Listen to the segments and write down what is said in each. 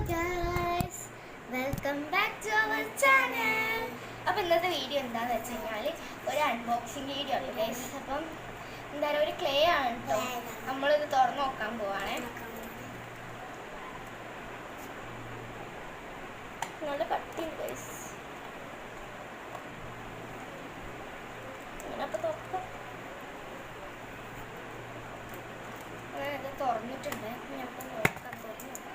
guys, welcome back to our channel. അപ്പോൾ ഇന്നത്തെ video എന്താണെന്ന് വെച്ച് കഴിഞ്ഞാൽ ഒരു അൺബോക്സിങ് വീഡിയോ ആണ് ഗൈസ്. അപ്പം എന്താ പറയുക, ഒരു ക്ലേ ആണ് കേട്ടോ. നമ്മളിത് തുറന്ന് നോക്കാൻ പോവാണേ. നല്ല കട്ടിയുണ്ട് ഗൈസ്. അപ്പോൾ തുറക്കാം. ഇത് തുറന്നിട്ടുണ്ട്. ഞങ്ങൾക്ക് നോക്കാം, തുറന്ന് നോക്കാം.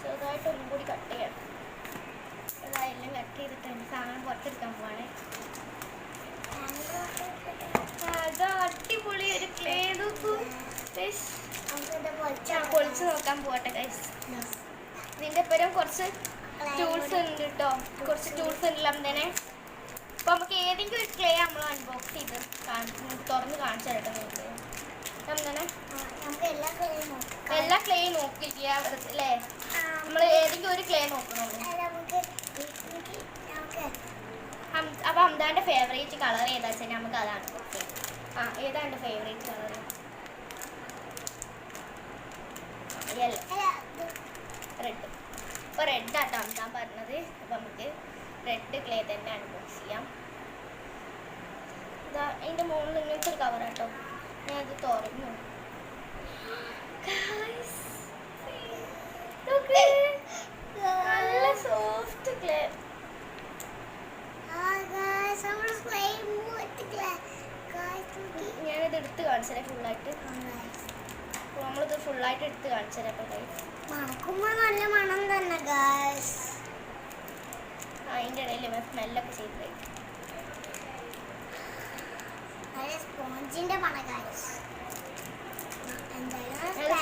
ചെറുതായിട്ട് ഒന്നും കൂടി കട്ട് ചെയ്യണം. അതെല്ലാം കട്ട് ചെയ്തിട്ടുണ്ട്. സാധനം പുറത്തെടുക്കാൻ പോവാണ്. അത് അടിപൊളി ഒരു ക്ലേ. പൊളിച്ച് നോക്കാൻ പോട്ടെ ഗൈസ്. ഇതിൻ്റെ ഒപ്പം കുറച്ച് ടൂൾസ് ഉണ്ട് കേട്ടോ. കുറച്ച് ടൂൾസ് ഉണ്ടല്ലോ തന്നെ. അപ്പോൾ നമുക്ക് ഏതെങ്കിലും ഒരു ക്ലേ നമ്മൾ അൺബോക്സ് ചെയ്ത് തുറന്ന് കാണിച്ചു തരട്ടെ നിങ്ങൾക്ക്. എല്ലാ ക്ലേയും നോക്കിയിരിക്കുക അല്ലേ. നമ്മൾ ഏതെങ്കിലും ഒരു ക്ലേ നോക്കണുള്ളൂ. അപ്പോൾ അമ്താൻ്റെ ഫേവറേറ്റ് കളർ ഏതാ വെച്ചാൽ നമുക്ക് അതാണ്. ഏതാണ് എൻ്റെ ഫേവറേറ്റ് കളർ? റെഡ്. അപ്പോൾ റെഡ് ആട്ടോ അമ്താൻ പറഞ്ഞത്. അപ്പോൾ നമുക്ക് റെഡ് ക്ലേ തന്നെ അൺബോക്സ് ചെയ്യാം. ഇതാ അതിൻ്റെ മുകളിൽ ഇങ്ങനത്തെ ഒരു കവർ ആട്ടോ. ഞാനത് തുറന്നു. നല്ല സോഫ്റ്റ് ക്ലേ. ഞാനിത് എടുത്ത് കാണിച്ചേ ഫുള്ളായിട്ട്. നമ്മളിത് ഫുള്ളായിട്ട് എടുത്ത് കാണിച്ചേ. നല്ല മണം തന്നെ ഗായ്സ്. അതിൻ്റെ ഇടയിൽ സ്മെല്ലൊക്കെ ചെയ്ത് സ്പോഞ്ചിന്റെ മണം ഗായ്സ്.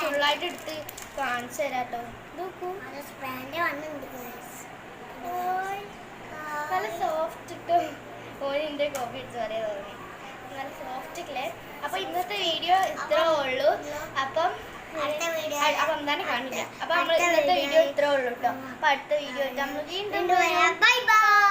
ഫുള്ളായിട്ട് എടുത്ത് കാണിച്ചു തരാട്ടോ. നല്ല സോഫ്റ്റ് ഇട്ടോ. ഓനിൻ്റെ കോപ്പി എടുത്ത് പറയാൻ തുടങ്ങി. നല്ല സോഫ്റ്റ് ക്ലേ. അപ്പോൾ ഇന്നത്തെ വീഡിയോ ഇത്രേ ഉള്ളൂ. അപ്പം എന്താണ് കാണില്ല. അപ്പം നമ്മൾ ഇന്നത്തെ വീഡിയോ ഇത്രേ ഉള്ളൂ കേട്ടോ. അപ്പം അടുത്ത വീഡിയോ നമ്മൾ വീണ്ടും ബൈ ബൈ.